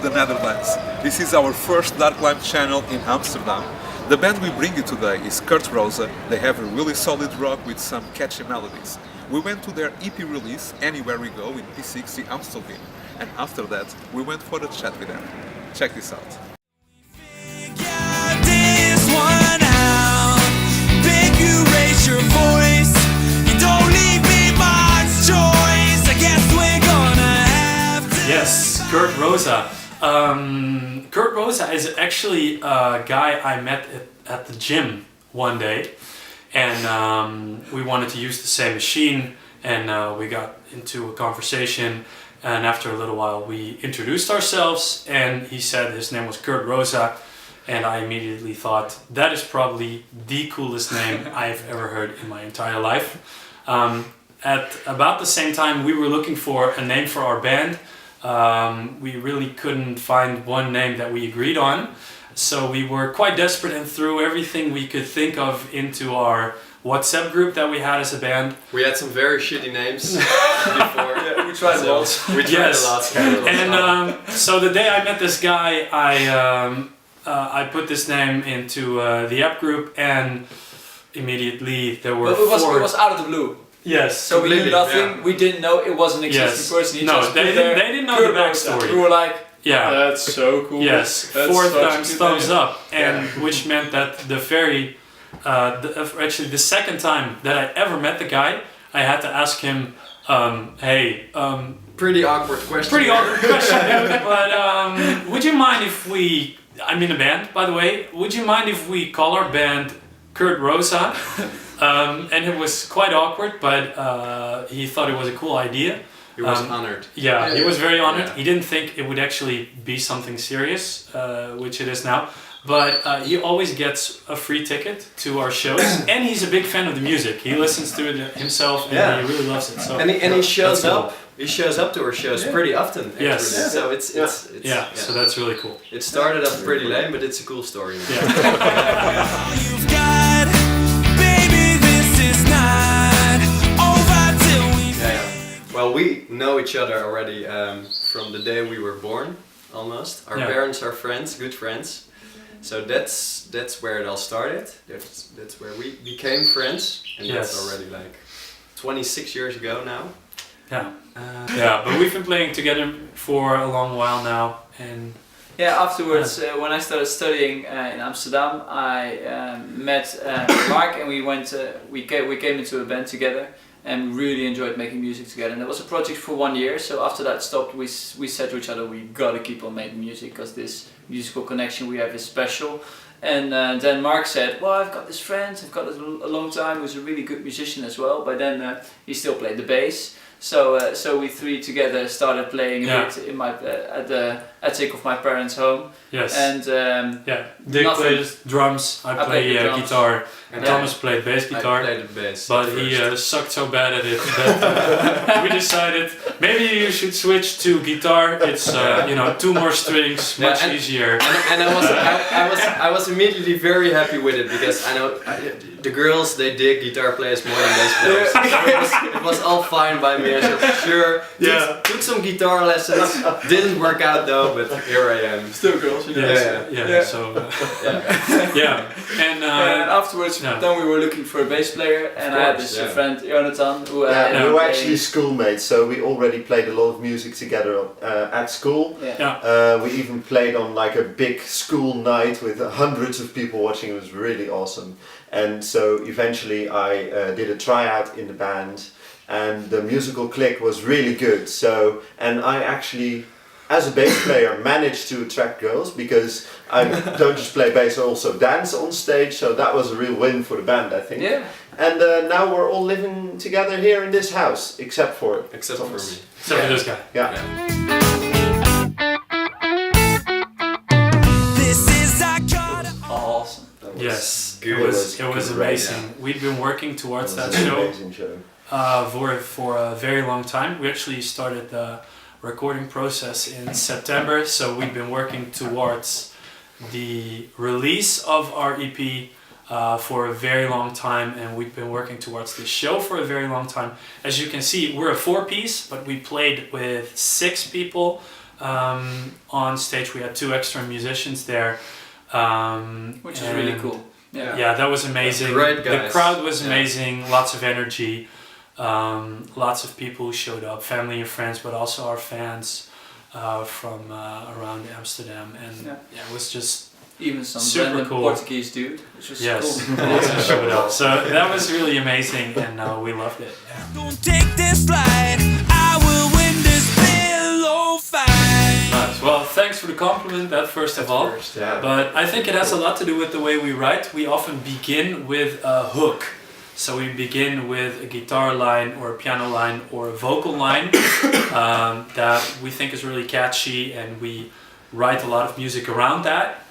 the Netherlands. This is our first Dark Lime channel in Amsterdam. The band we bring you today is Kurt Rosa. They have a really solid rock with some catchy melodies. We went to their EP release, Anywhere We Go, in P60 Amstelveen. And after that, we went for a chat with them. Check this out. Yes, Kurt Rosa. Kurt Rosa is actually a guy I met at the gym one day, and we wanted to use the same machine, and we got into a conversation, and after a little while we introduced ourselves, and he said his name was Kurt Rosa, and I immediately thought that is probably the coolest name I've ever heard in my entire life. At about the same time we were looking for a name for our band. We really couldn't find one name that we agreed on, so we were quite desperate and threw everything we could think of into our WhatsApp group that we had as a band. We had some very shitty names before. Yeah, we tried a lot. We tried a lot. And so the day I met this guy, I put this name into the app group, and immediately there were it was out of the blue. Yes. So we knew nothing. Yeah. We didn't know it was an existing person. He just they didn't know the backstory. We were like, yeah, that's so cool. yes, That's 4 such a times good thumbs name. up, and which meant that actually the second time that I ever met the guy, I had to ask him, Pretty awkward question. pretty awkward question, but would you mind if we, I'm in a band by the way, would you mind if we call our band Kurt Rosa? And it was quite awkward, but he thought it was a cool idea. He was honored. Yeah, he was very honored. Yeah. He didn't think it would actually be something serious, which it is now. But he always gets a free ticket to our shows, and he's a big fan of the music. He listens to it himself, and he really loves it. So And he shows that's cool. up. He shows up to our shows pretty often. Actually. Yes. So it's So that's really cool. It started up pretty lame, but it's a cool story. Yeah. Well, we know each other already from the day we were born, almost. Our parents are friends, good friends. So that's where it all started. That's where we became friends, and that's already like 26 years ago now. Yeah. Yeah, but we've been playing together for a long while now, and yeah. Afterwards, when I started studying in Amsterdam, I met Mark, and we came into a band together. And we really enjoyed making music together, and it was a project for 1 year. So after that stopped, we said to each other, we gotta keep on making music because this musical connection we have is special. And then Mark said, well, I've got this friend, I've got it a long time, who's a really good musician as well. But then he still played the bass. So we three together started playing a bit in at the attic of my parents' home. yes. And Dick plays drums, I play the drums. guitar, And Thomas played bass guitar. I played the bass. But he sucked so bad at it that we decided maybe you should switch to guitar. It's 2 more strings, much easier. And I was immediately very happy with it because I know the girls, they dig guitar players more than bass players. So it was all fine by me. I said, sure. Took some guitar lessons. Didn't work out though, but here I am. still girls. And And afterwards, then we were looking for a bass player, and I had this friend Jonathan who we were actually schoolmates, so we already played a lot of music together at school. We even played on like a big school night with hundreds of people watching. It was really awesome. And so eventually I did a tryout in the band, and the musical click was really good. So, and I actually, as a bass player, managed to attract girls because I don't just play bass, I also dance on stage. So that was a real win for the band, I think. Yeah. And now we're all living together here in this house, except for me. except for this guy. Yeah. Awesome. Yes, good. it was amazing. We've been working towards that show. Amazing show. For a very long time. We actually started the recording process in September, so we've been working towards the release of our EP for a very long time, and we've been working towards this show for a very long time. As you can see, we're a 4-piece, but we played with 6 people on stage. We had 2 extra musicians there. Which is really cool. Yeah, that was amazing. Great guys. The crowd was amazing, lots of energy, lots of people who showed up, family and friends, but also our fans from around Amsterdam. And it was just even some super random cool. Portuguese dude, which was cool. Also showed up. So that was really amazing, and we loved it. Don't take this flight, I will win this pillow fight. Nice. Well, thanks for the compliment, that first of all. But I think it has a lot to do with the way we write. We often begin with a hook. So we begin with a guitar line or a piano line or a vocal line that we think is really catchy, and we write a lot of music around that.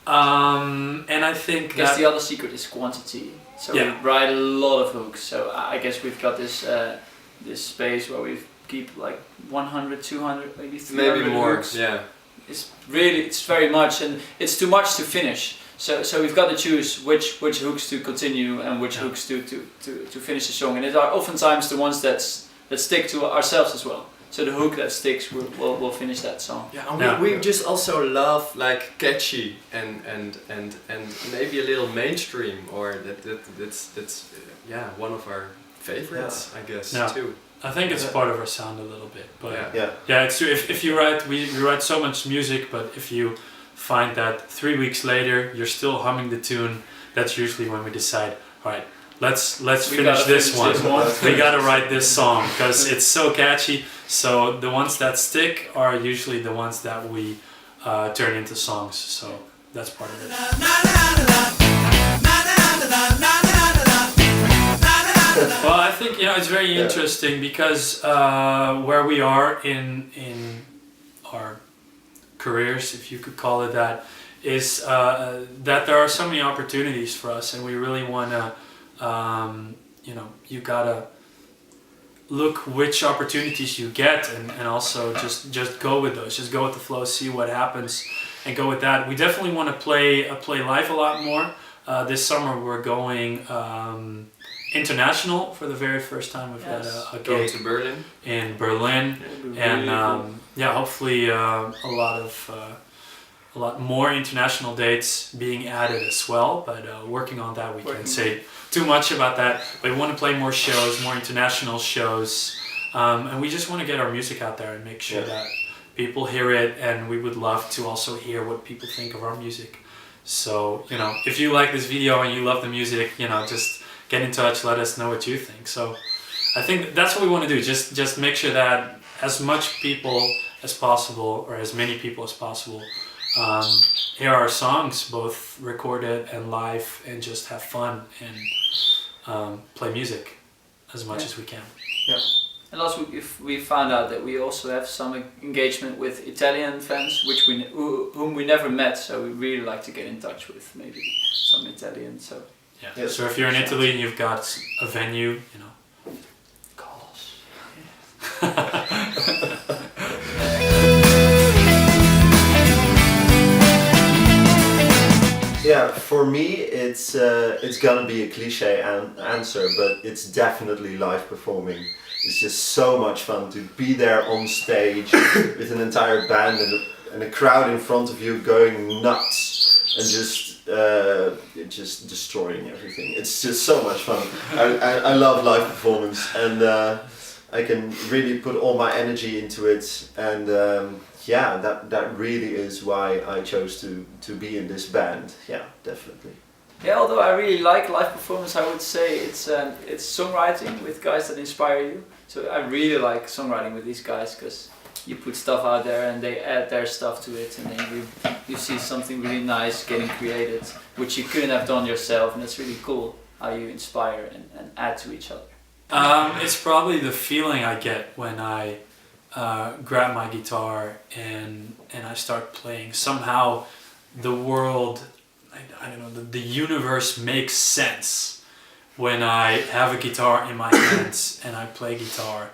And I think I guess the other secret is quantity. So we write a lot of hooks. So I guess we've got this this space where we keep like 100, 200, maybe 300 maybe more. hooks. Yeah. It's very much, and it's too much to finish. So we've got to choose which hooks to continue and which hooks to finish the song. And it are oftentimes the ones that stick to ourselves as well. So the hook that sticks will finish that song. Yeah, we just also love like catchy and maybe a little mainstream, or that's one of our favorites, I guess too. I think it's part of our sound a little bit, but it's true. If you write, we write so much music, but if you find that 3 weeks later you're still humming the tune, that's usually when we decide, all right, let's finish this one. We gotta write this song because it's so catchy. So the ones that stick are usually the ones that we turn into songs. So that's part of it. Well, I think it's very interesting because where we are in our careers, if you could call it that, is that there are so many opportunities for us, and we really want to, you gotta look which opportunities you get, and also just go with those, just go with the flow, see what happens, and go with that. We definitely want to play live a lot more. This summer we're going international for the very first time. We've had a gig to Berlin. In Berlin, and hopefully a lot more international dates being added as well. But working on that, we can't say too much about that. But we want to play more shows, more international shows, and we just want to get our music out there and make sure that people hear it. And we would love to also hear what people think of our music. So if you like this video and you love the music, just get in touch, let us know what you think. So I think that's what we want to do, just make sure that as much people as possible, or as many people as possible, hear our songs, both recorded and live, and just have fun and play music as much as we can. Yeah. And also, if we found out that we also have some engagement with Italian fans, whom we never met, so we really like to get in touch with maybe some Italian. So so if you're in Italy and you've got a venue, call us. Yeah, for me it's gonna be a cliche answer, but it's definitely live performing. It's just so much fun to be there on stage with an entire band and a crowd in front of you going nuts and just destroying everything. It's just so much fun. I love live performance, and I can really put all my energy into it, and that really is why I chose to be in this band. Yeah, definitely. Yeah, although I really like live performance, I would say it's songwriting with guys that inspire you. So I really like songwriting with these guys, because you put stuff out there and they add their stuff to it, and then you see something really nice getting created, which you couldn't have done yourself, and it's really cool how you inspire and add to each other. It's probably the feeling I get when I grab my guitar and I start playing. Somehow the world, I don't know, the universe makes sense when I have a guitar in my hands and I play guitar.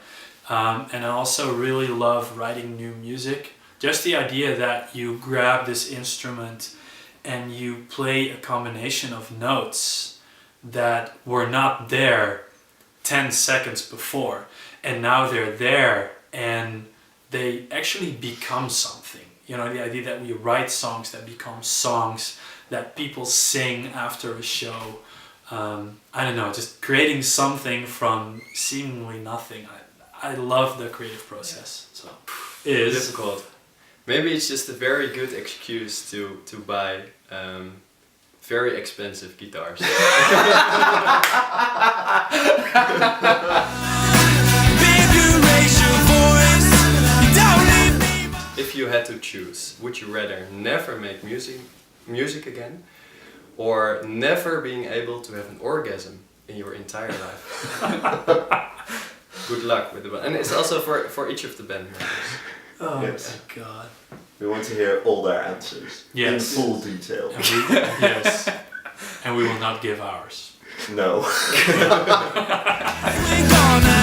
And I also really love writing new music. Just the idea that you grab this instrument and you play a combination of notes that were not there 10 seconds before, and now they're there, and they actually become something. You know, the idea that we write songs that become songs that people sing after a show. I don't know, just creating something from seemingly nothing. I love the creative process. So it is difficult. Maybe it's just a very good excuse to buy very expensive guitars. If you had to choose, would you rather never make music again, or never being able to have an orgasm in your entire life? Good luck with the band. And it's also for each of the band members. Oh Yes. my god. We want to hear all their answers in Yes. full detail. And we, yes. And we will not give ours. No. We're gonna